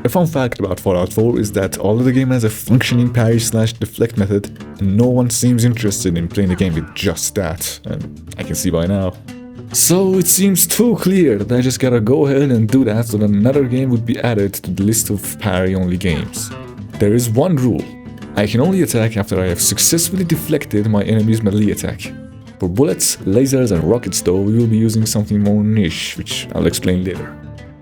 The fun fact about Fallout 4 is that although the game has a functioning parry/deflect method, no one seems interested in playing the game with just that, and I can see why now. So it seems too clear that I just gotta go ahead and do that so that another game would be added to the list of parry-only games. There is one rule. I can only attack after I have successfully deflected my enemy's melee attack. For bullets, lasers and rockets though, we will be using something more niche, which I'll explain later.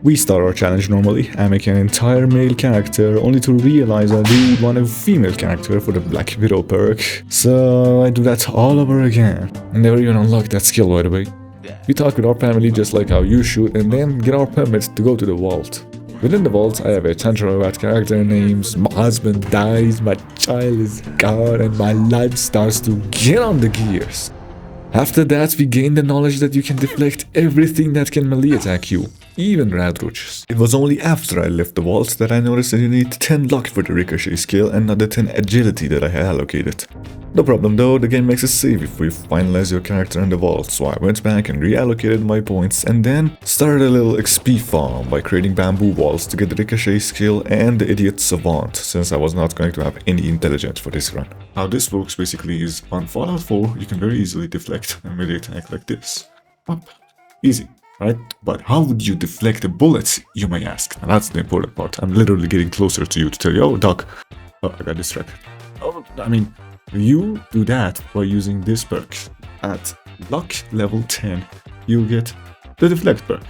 We start our challenge normally. I make an entire male character only to realize I do want a female character for the Black Widow perk. So I do that all over again. I never even unlocked that skill, by the way. We talk with our family just like how you should and then get our permit to go to the vault. Within the vault, I have a tantrum about character names, my husband dies, my child is gone, and my life starts to get on the gears. After that, we gain the knowledge that you can deflect everything that can melee attack you, even rad roaches. It was only after I left the vault that I noticed that you need 10 luck for the ricochet skill and not the 10 agility that I had allocated. No problem though, the game makes it safe if we finalize your character in the vault, so I went back and reallocated my points and then started a little XP farm by creating bamboo walls to get the ricochet skill and the idiot savant, since I was not going to have any intelligence for this run. How this works basically is, on Fallout 4 you can very easily deflect a melee attack like this. Up. Easy, right? But how would you deflect a bullet, you may ask? And that's the important part. I'm literally getting closer to you to tell you, oh Doc, oh I got distracted. Oh, I mean, you do that by using this perk. At luck level 10, you get the deflect perk.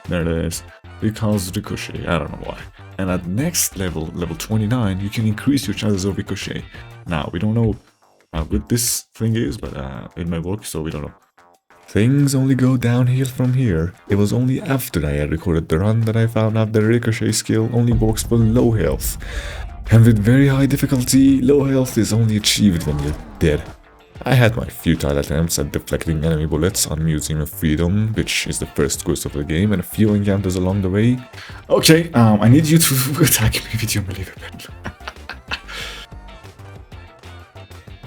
There it is. It calls ricochet, I don't know why. And at next level, level 29, you can increase your chances of ricochet. Now, we don't know how good this thing is, but it may work, so we don't know. Things only go downhill from here. It was only after I had recorded the run that I found out the ricochet skill only works for low health. And with very high difficulty, low health is only achieved when you're dead. I had my futile attempts at deflecting enemy bullets on Museum of Freedom, which is the first quest of the game, and a few encounters along the way. Okay, I need you to attack me with your melee weapon.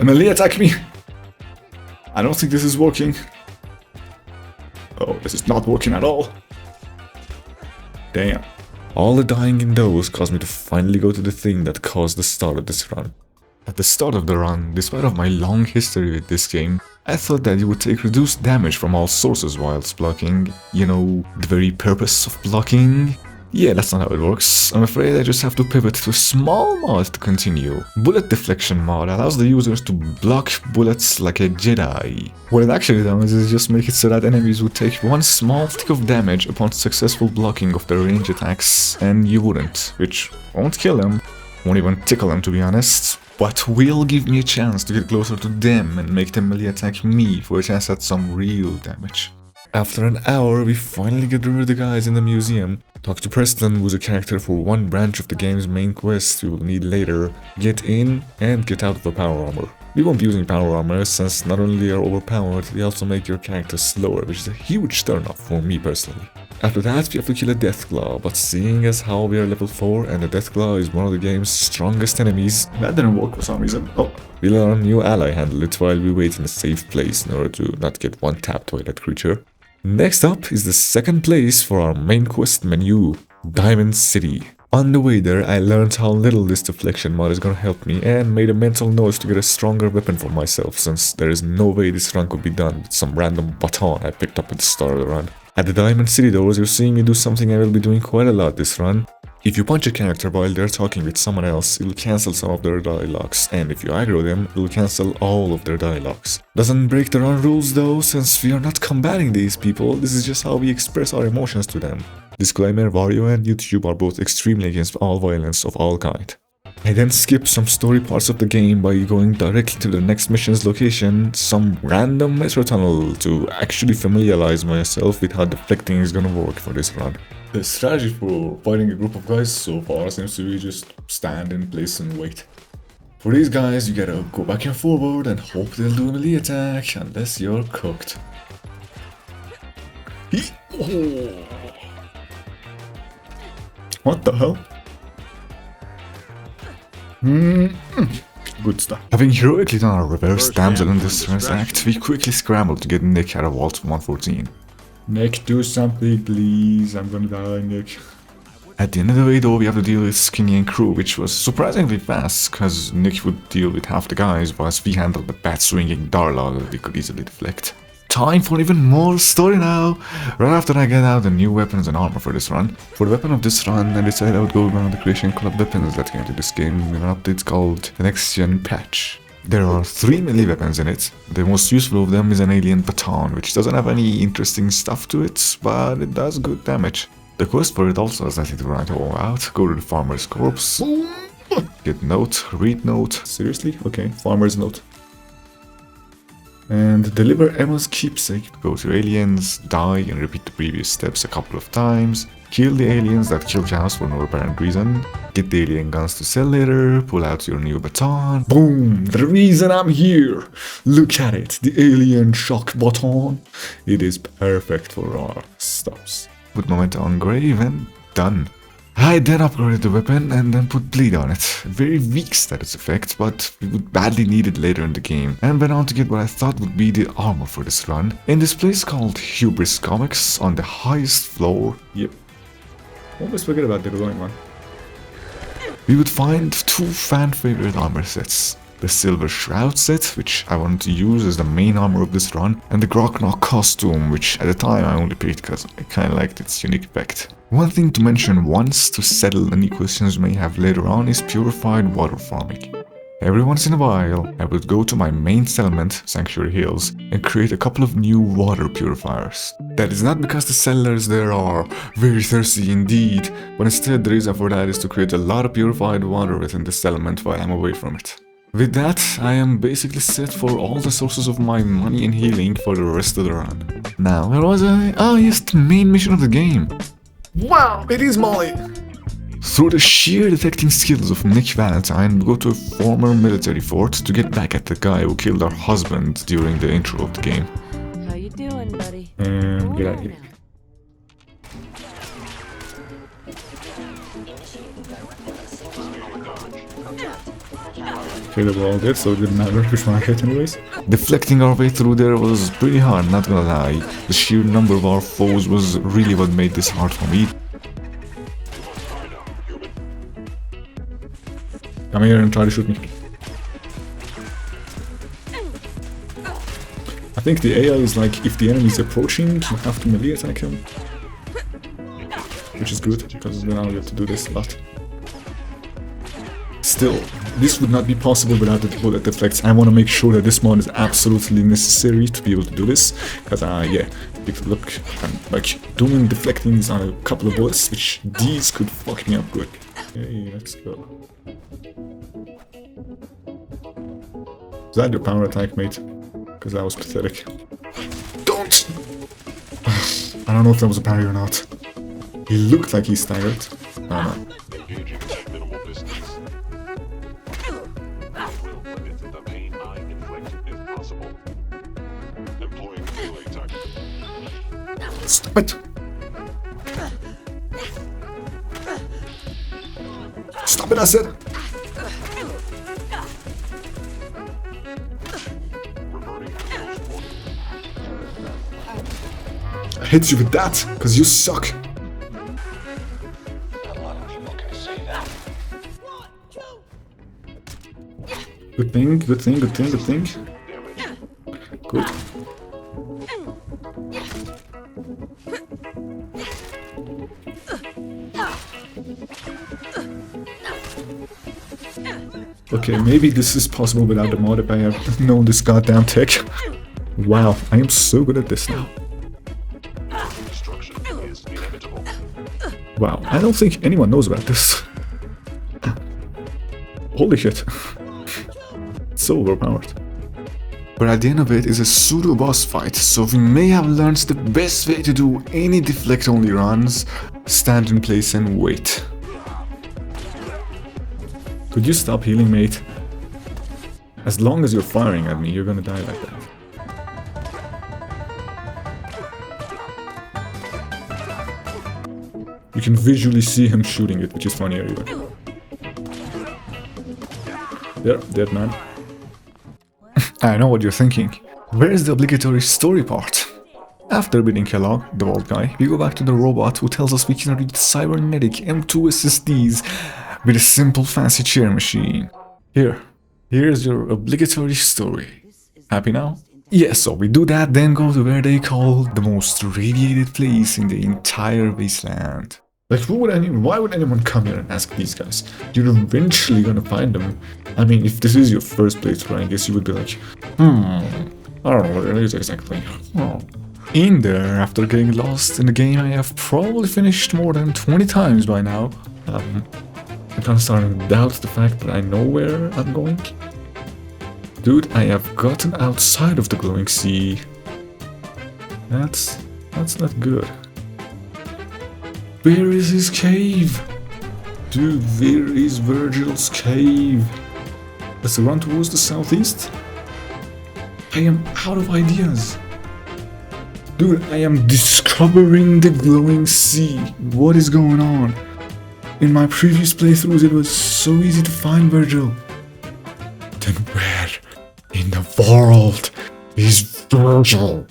Melee attack me! I don't think this is working. Oh, this is not working at all. Damn. All the dying in those caused me to finally go to the thing that caused the start of this run. At the start of the run, despite of my long history with this game, I thought that you would take reduced damage from all sources whilst blocking. You know, the very purpose of blocking? Yeah, that's not how it works. I'm afraid I just have to pivot to a small mod to continue. Bullet Deflection mod allows the users to block bullets like a Jedi. What it actually does is just make it so that enemies would take one small tick of damage upon successful blocking of their range attacks, and you wouldn't, which won't kill them, won't even tickle them to be honest, but will give me a chance to get closer to them and make them melee attack me for a chance at some real damage. After an hour, we finally get rid of the guys in the museum. Talk to Preston, who's a character for one branch of the game's main quest we will need later. Get in and get out of the power armor. We won't be using power armor since not only they are overpowered, they also make your character slower, which is a huge turnoff for me personally. After that, we have to kill a Deathclaw, but seeing as how we are level 4 and the Deathclaw is one of the game's strongest enemies, that didn't work for some reason. Oh, we let our new ally handle it while we wait in a safe place in order to not get one tapped by that creature. Next up is the second place for our main quest menu, Diamond City. On the way there, I learned how little this deflection mod is gonna help me and made a mental note to get a stronger weapon for myself, since there is no way this run could be done with some random baton I picked up at the start of the run. At the Diamond City doors, you're seeing me do something I will be doing quite a lot this run. If you punch a character while they're talking with someone else, it'll cancel some of their dialogues, and if you aggro them, it'll cancel all of their dialogues. Doesn't break the run rules though, since we are not combating these people, this is just how we express our emotions to them. Disclaimer, Wario and YouTube are both extremely against all violence of all kind. I then skip some story parts of the game by going directly to the next mission's location, some random metro tunnel, to actually familiarize myself with how deflecting is gonna work for this run. The strategy for fighting a group of guys so far seems to be just stand in place and wait. For these guys, you gotta go back and forward and hope they'll do a melee attack unless you're cooked. Oh. What the hell? Good stuff. Having heroically done our reverse damsel in distress act, we quickly scrambled to get Nick out of Vault 114. Nick, do something please, I'm gonna die, Nick. At the end of the day though, we have to deal with Skinny and crew, which was surprisingly fast, cause Nick would deal with half the guys, whilst we handled the bat-swinging Darla that we could easily deflect. Time for even more story now! Right after I get out the new weapons and armor for this run. For the weapon of this run, I decided I would go around the creation club weapons that came to this game in an update called the Next Gen Patch. There are 3 melee weapons in it. The most useful of them is an alien baton, which doesn't have any interesting stuff to it, but it does good damage. The quest for it also has nothing to write all out. Go to the farmer's corpse, get note, read note. Seriously? Okay, farmer's note. And deliver Emma's keepsake. Go to aliens, die and repeat the previous steps a couple of times. Kill the aliens that killed your house for no apparent reason. Get the alien guns to sell later. Pull out your new baton. Boom! The reason I'm here! Look at it! The alien shock baton. It is perfect for our stops. Put momentum on grave and done. I then upgraded the weapon and then put bleed on it. Very weak status effect, but we would badly need it later in the game. And went on to get what I thought would be the armor for this run. In this place called Hubris Comics on the highest floor. Yep. Almost forget about the glowing one. We would find 2 fan favorite armor sets. The Silver Shroud set, which I wanted to use as the main armor of this run, and the Groknok costume, which at the time I only picked because I kinda liked its unique effect. One thing to mention once to settle any questions you may have later on is purified water farming. Every once in a while, I would go to my main settlement, Sanctuary Hills, and create a couple of new water purifiers. That is not because the settlers there are very thirsty indeed, but instead the reason for that is to create a lot of purified water within the settlement while I'm away from it. With that, I am basically set for all the sources of my money and healing for the rest of the run. Now, where was I? Oh yes, the main mission of the game. Wow, it is Molly! Through the sheer detecting skills of Nick Valentine, we go to a former military fort to get back at the guy who killed our husband during the intro of the game. How you doing, buddy? And get out of here. Okay, they were all dead, so it didn't matter which one I hit anyways. Deflecting our way through there was pretty hard, not gonna lie. The sheer number of our foes was really what made this hard for me. Come here and try to shoot me. I think the AI is like, if the enemy is approaching, you have to melee attack him. Which is good, because now you have to do this a lot. Still, this would not be possible without the bullet deflects. I want to make sure that this mod is absolutely necessary to be able to do this. Because, yeah, if you look, I'm like doing deflectings on a couple of bullets, which these could fuck me up good. Okay, let's go. Is that your power attack, mate? Because that was pathetic. Don't! I don't know if that was a parry or not. He looked like he staggered. I don't know. Stop it! Stop it, I said! I hit you with that, because you suck. Good thing, good thing, good thing, good thing. Good. Okay, maybe this is possible without the mod if I have known this goddamn tech. Wow, I am so good at this now. Wow, I don't think anyone knows about this. Holy shit. It's so overpowered. But at the end of it is a pseudo boss fight, so we may have learned the best way to do any deflect only runs. Stand in place and wait. Could you stop healing, mate? As long as you're firing at me, you're gonna die like that. You can visually see him shooting it, which is funny anyway. There, dead man. I know what you're thinking. Where is the obligatory story part? After beating Kellogg, the bald guy, we go back to the robot who tells us we can read cybernetic M2 SSDs with a simple fancy chair machine. Here's your obligatory story. Happy now? Yes, so we do that, then go to where they call the most radiated place in the entire wasteland. Like, why would anyone come here and ask these guys? You're eventually gonna find them. I mean, if this is your first playthrough, I guess you would be like, I don't know what it is exactly. Oh. In there, after getting lost in the game, I have probably finished more than 20 times by now. I'm kind of starting to doubt the fact that I know where I'm going. Dude, I have gotten outside of the glowing sea. That's not good. Where is his cave? Dude, where is Virgil's cave? Let's run towards the southeast. I am out of ideas. Dude, I am discovering the glowing sea. What is going on? In my previous playthroughs, it was so easy to find Virgil. Then where in the world is Virgil?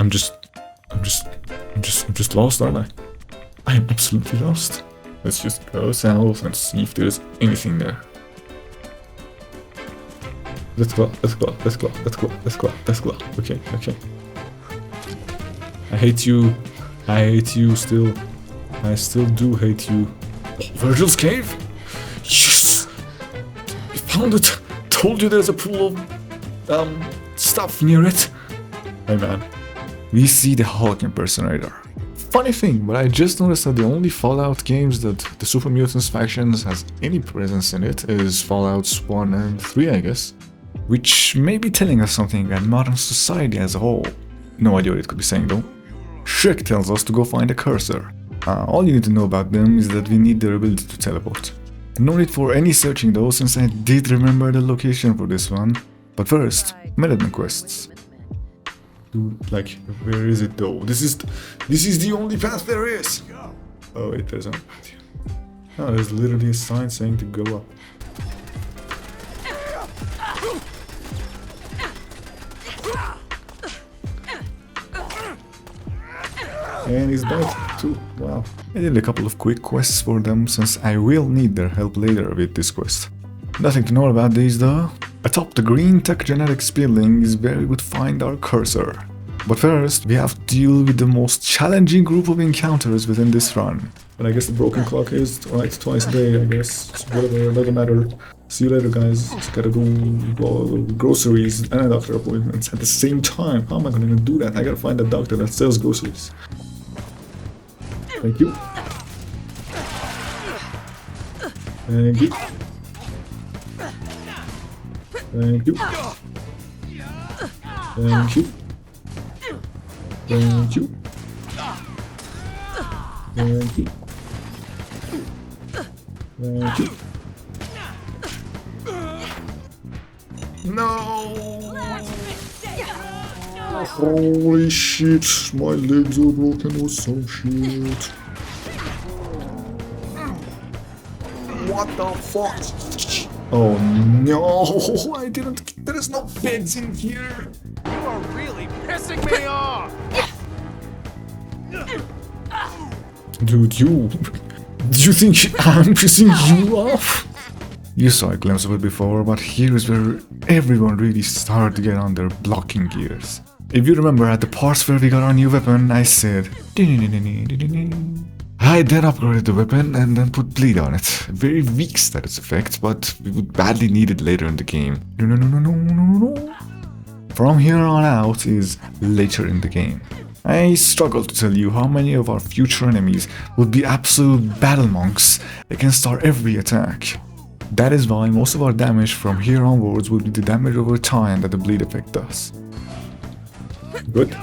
I'm just lost, aren't I? I am absolutely lost. Let's just go south and see if there's anything there. Let's go. Okay. I hate you still. I still do hate you. Oh, Virgil's cave? Yes! We found it! Told you there's a pool of stuff near it. Hey man. We see the Hulk impersonator. Funny thing, but I just noticed that the only Fallout games that the Super Mutants factions has any presence in it is Fallouts 1 and 3, I guess. Which may be telling us something about modern society as a whole. No idea what it could be saying though. Shrek tells us to go find a cursor. All you need to know about them is that we need their ability to teleport. No need for any searching though, since I did remember the location for this one. But first, Minuteman quests. Dude, like, where is it though? This is the only path there is! Oh wait, there's another path here. Oh, there's literally a sign saying to go up. And he's dead too, wow. I did a couple of quick quests for them, since I will need their help later with this quest. Nothing to know about these though. Atop the green tech genetics building is where we would find our cursor. But first, we have to deal with the most challenging group of encounters within this run. But I guess the broken clock is right twice a day, I guess. Whatever, doesn't matter. See you later, guys. Just gotta go groceries and a doctor appointments at the same time. How am I gonna do that? I gotta find a doctor that sells groceries. Thank you. Thank you. Thank you. Thank you. Thank you. Thank you. Thank you. No! Holy shit, my legs are broken or some shit. What the fuck? Oh no, I didn't. There is no beds in here. You are really pissing me off! Dude, do you think I'm pissing you off? You saw a glimpse of it before, but here's where everyone really started to get on their blocking gears. If you remember at the parts where we got our new weapon, I said I then upgraded the weapon and then put bleed on it. Very weak status effect, but we would badly need it later in the game. No. From here on out is later in the game. I struggle to tell you how many of our future enemies would be absolute battle monks against our every attack. That is why most of our damage from here onwards would be the damage over time that the bleed effect does. Good.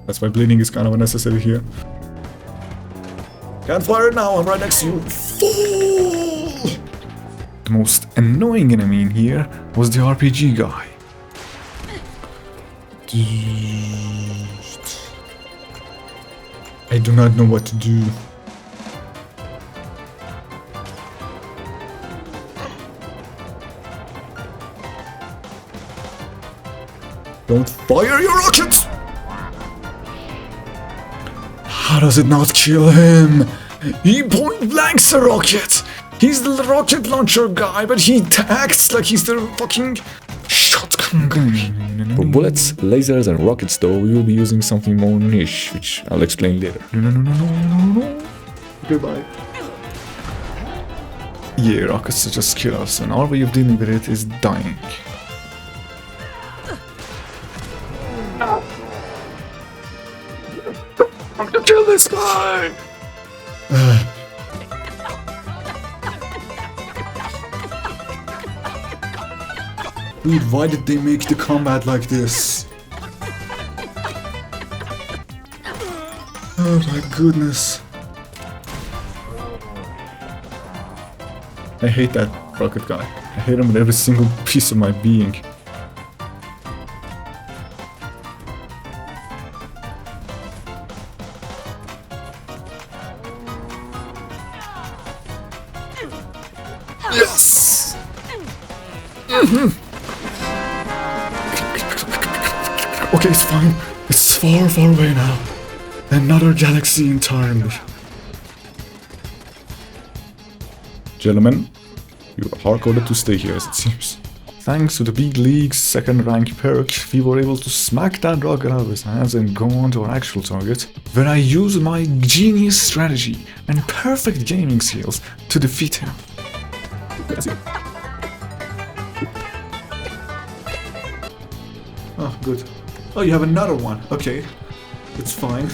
That's why bleeding is kind of unnecessary here. Can't fire it now, I'm right next to you. Fool! The most annoying enemy in here was the RPG guy. I do not know what to do. Don't fire your rockets! How does it not kill him? He point blanks a rocket! He's the rocket launcher guy, but he acts like he's the fucking shotgun guy. For bullets, lasers, and rockets, though, we will be using something more niche, which I'll explain later. No. Goodbye. Yeah, rockets just kill us, and our way of dealing with it is dying. I'm gonna kill this guy! Dude, why did they make the combat like this? Oh my goodness. I hate that rocket guy. I hate him with every single piece of my being. Yes! Okay, it's fine. It's far, far away now. Another galaxy entirely. Gentlemen, you are hard-coded to stay here, as it seems. Thanks to the big league's second-rank perk, we were able to smack that rocket out of his hands and go on to our actual target, where I used my genius strategy and perfect gaming skills to defeat him. Oh, good. Oh, you have another one. Okay. It's fine.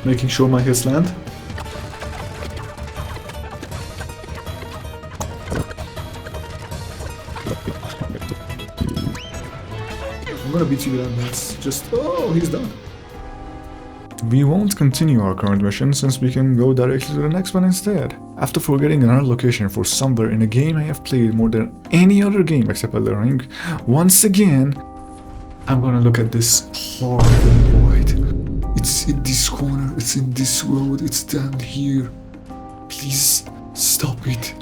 Making sure my hits land. I'm gonna beat you with that. That's just... Oh, he's done. We won't continue our current mission since we can go directly to the next one instead. After forgetting another location for somewhere in a game I have played more than any other game except Elden Ring, once again, I'm gonna look at this horrible void. It's in this corner, it's in this road, it's down here. Please stop it.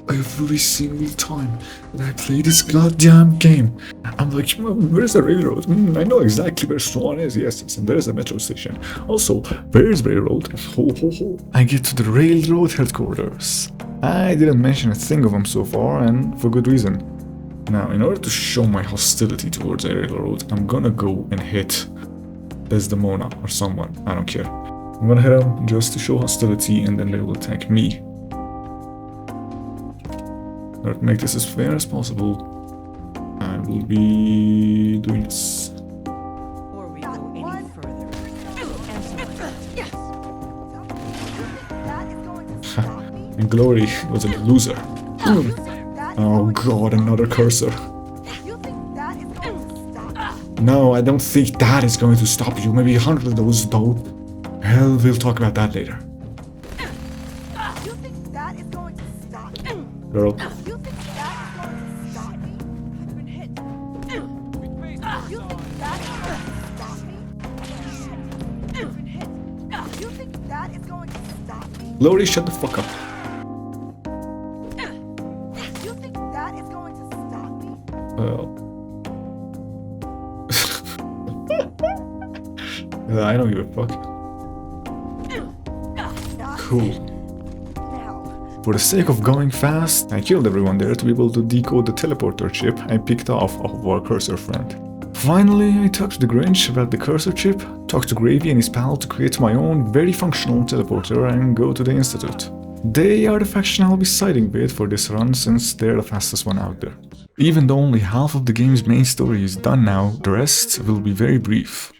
Every single time that I play this goddamn game, I'm like, where's the railroad? I know exactly where Swan is, yes, and there's a metro station. Also, where's railroad? Ho ho ho. I get to the railroad headquarters. I didn't mention a thing of them so far, and for good reason. Now, in order to show my hostility towards the railroad, I'm gonna go and hit Desdemona or someone, I don't care. I'm gonna hit them just to show hostility, and then they will attack me. In order to make this as fair as possible, I will be doing this. Before we go any further, And Glory was a loser. Oh god, another cursor. No, I don't think that is going to stop you. Maybe 100 of those though. Hell, we'll talk about that later. Girl. Glory, shut the fuck up. You think that is going to stop me? Well. I don't give a fuck. Cool. For the sake of going fast, I killed everyone there to be able to decode the teleporter chip I picked off of our cursor friend. Finally, I talked to the Grinch about the cursor chip, talked to Gravy and his pal to create my own very functional teleporter and go to the Institute. They are the faction I'll be siding with for this run since they're the fastest one out there. Even though only half of the game's main story is done now, the rest will be very brief.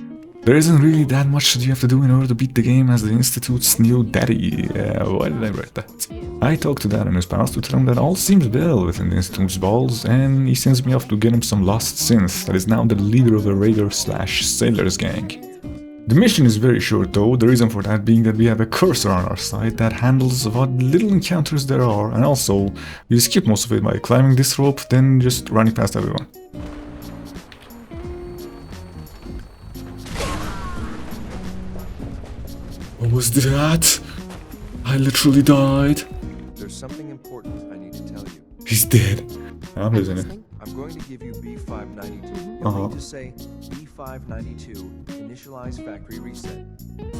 There isn't really that much that you have to do in order to beat the game as the Institute's new daddy. Why did I write that? I talked to Dad and his pals to tell him that all seems well within the Institute's balls, and he sends me off to get him some lost synth that is now the leader of the Raider/Sailors gang. The mission is very short though, the reason for that being that we have a cursor on our side that handles what little encounters there are, and also we skip most of it by climbing this rope, then just running past everyone. What was that? I literally died. There's something important I need to tell you. He's dead. I'm losing it. I'm going to give you B592. You'll Uh-huh. need to say B592, initialize factory reset,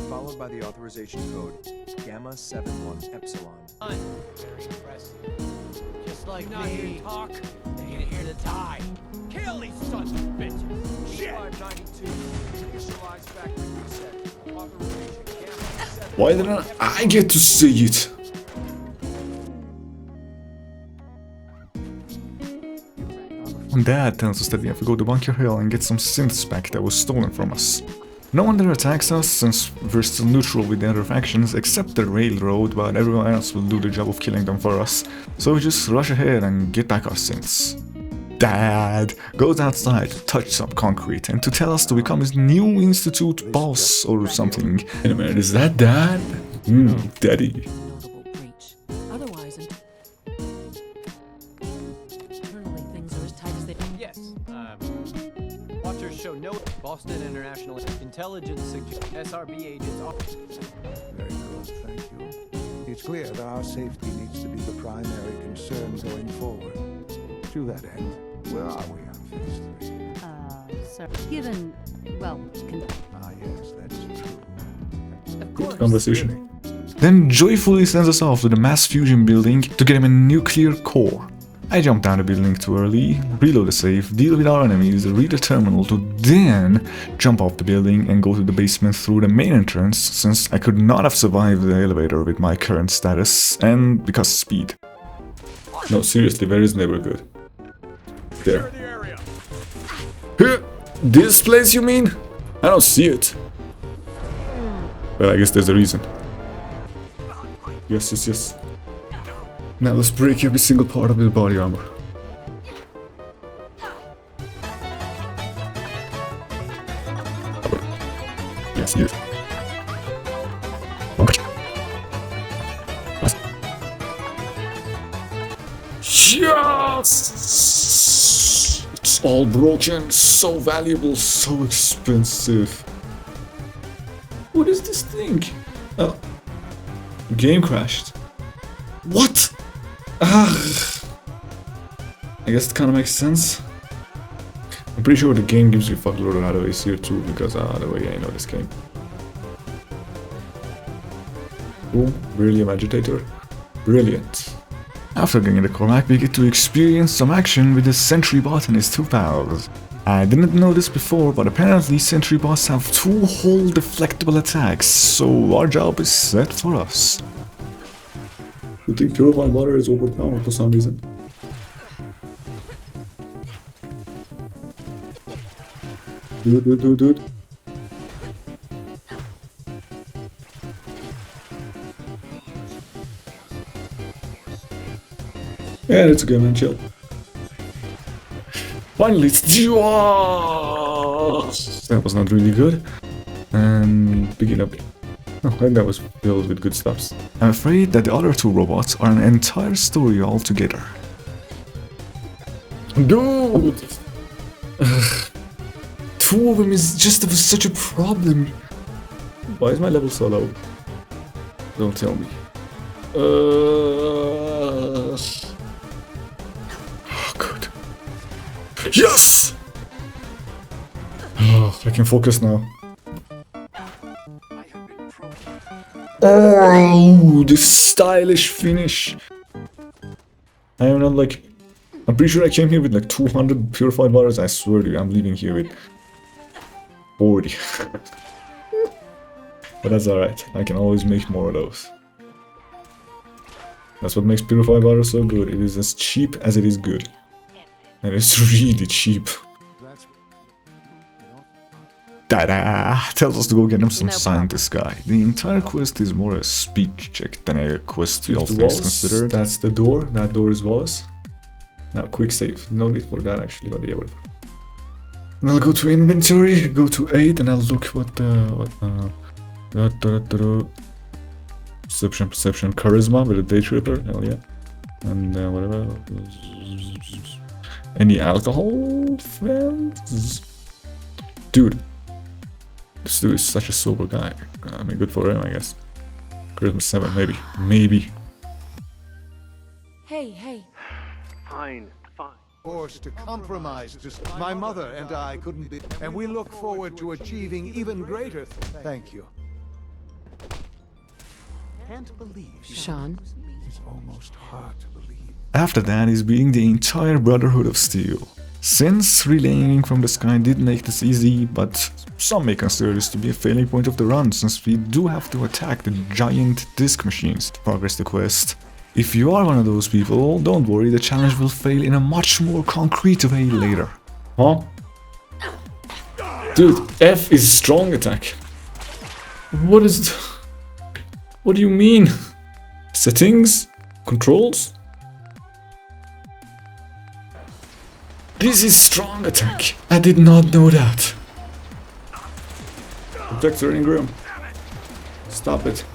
followed by the authorization code Gamma 71 Epsilon. Very impressive. Just like not here to talk, they're here to die. Kill these sons of bitches. Shit. B592, initialize factory reset, authorization Gamma 71. Why didn't I get to see it? And Dad tells us that we have to go to Bunker Hill and get some synths back that was stolen from us. No one there attacks us, since we're still neutral with the other factions, except the railroad, but everyone else will do the job of killing them for us. So we just rush ahead and get back our synths. Dad goes outside to touch some concrete and to tell us to become his new institute boss or something. Wait a minute, is that Dad? Daddy. Notable breach. Otherwise, internally things are as tight as they. Yes. Watchers show no Boston International Intelligence suggests SRB agents are. Very good, thank you. It's clear that our safety needs to be the primary concern going forward. To that end, where are we on phase 3? Sir, given, well, Ah, yes, that's true. Of course. Conversation. Then joyfully sends us off to the mass fusion building to get him a nuclear core. I jump down the building too early, reload the safe, deal with our enemies, read the terminal to then jump off the building and go to the basement through the main entrance, since I could not have survived the elevator with my current status and because of speed. No, seriously, where is neighborhood? There. Here! This place, you mean? I don't see it. Well, I guess there's a reason. Yes, yes, yes. Now let's break every single part of his body armor. Yes, yes. Yes! It's all broken, so valuable, so expensive. What is this thing? Oh. Game crashed. What? Ah. I guess it kind of makes sense. I'm pretty sure the game gives you a fuckload of otherways here too, because the way I know this game. Boom, Beryllium Agitator. Brilliant. After getting the core back, we get to experience some action with the Sentry Bot and his two pals. I didn't know this before, but apparently Sentry Bots have two whole deflectable attacks, so our job is set for us. I think Purified Water is overpowered for some reason. Dude. Yeah, it's a good man, chill. Finally, it's that was not really good. And begin up. Oh, and that was filled with good stuffs. I'm afraid that the other two robots are an entire story altogether. Dude! Two of them is just such a problem. Why is my level so low? Don't tell me. Oh, good. Yes! Oh, I can focus now. Oh, this stylish finish. I am not like... I'm pretty sure I came here with like 200 purified waters. I swear to you, I'm leaving here with 40. But that's alright. I can always make more of those. That's what makes purified water so good. It is as cheap as it is good. And it's really cheap. Ta-da! Tells us to go get him some scientist guy. The entire quest is more a speech check than a quest, all things considered. That's the door. That door is Wallace. Now, quick save. No need for that, actually, but yeah, whatever. And I'll go to inventory, go to 8, and I'll look what Perception, Charisma with a Day Tripper, hell yeah. And whatever. Any alcohol, friends? Dude. This dude is such a sober guy. I mean, good for him, I guess. Charisma 7, maybe. Maybe. Hey. Fine. Forced to compromise. Just my mother and I couldn't be, and we look forward to achieving even greater. Thank you. Can't believe Sean. it's almost hard to believe. After that is being the entire Brotherhood of Steel. Since relaying from the sky did make this easy, but some may consider this to be a failing point of the run, since we do have to attack the giant disc machines to progress the quest. If you are one of those people, don't worry, the challenge will fail in a much more concrete way later. Huh? Dude, F is strong attack. What is it? What do you mean? Settings? Controls? This is strong attack. I did not know that. Projector Ingram. Stop it.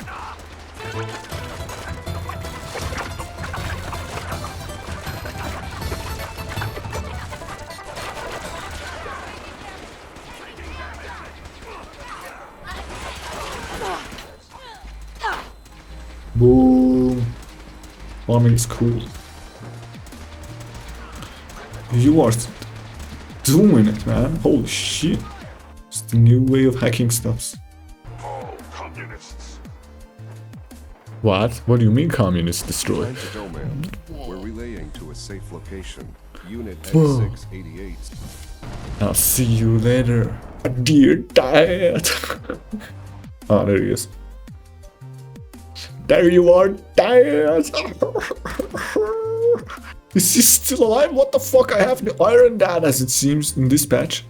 Boom. Bombing is cool. You are doing it, man. Holy shit. It's the new way of hacking stuffs. All communists. What? What do you mean communists destroy? Find the domain. We're relaying to a safe location. Unit Whoa. X688. I'll see you later, dear dad. Ah, there he is. There you are, dad. Is he still alive? What the fuck? I have the Iron Dad, as it seems in this patch.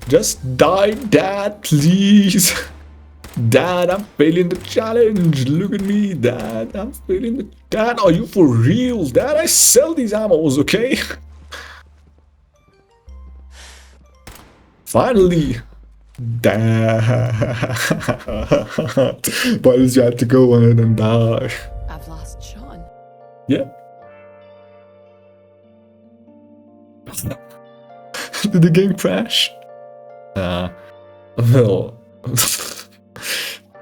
Just die, Dad, please. Dad, I'm failing the challenge. Look at me, Dad. I'm failing the... Dad, are you for real? Dad, I sell these ammos, okay? Finally. Dad. Why did you have to go on it and die? I've lost Sean. Yeah. Did the game crash? Well...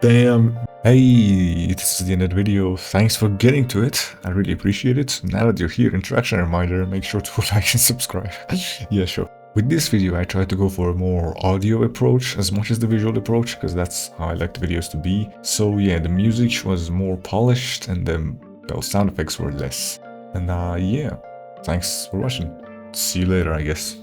Damn. Hey, this is the end of the video. Thanks for getting to it. I really appreciate it. Now that you're here, interaction reminder, make sure to like and subscribe. Yeah, sure. With this video, I tried to go for a more audio approach as much as the visual approach, because that's how I like the videos to be. So yeah, the music was more polished and the sound effects were less. And yeah, thanks for watching. See you later, I guess.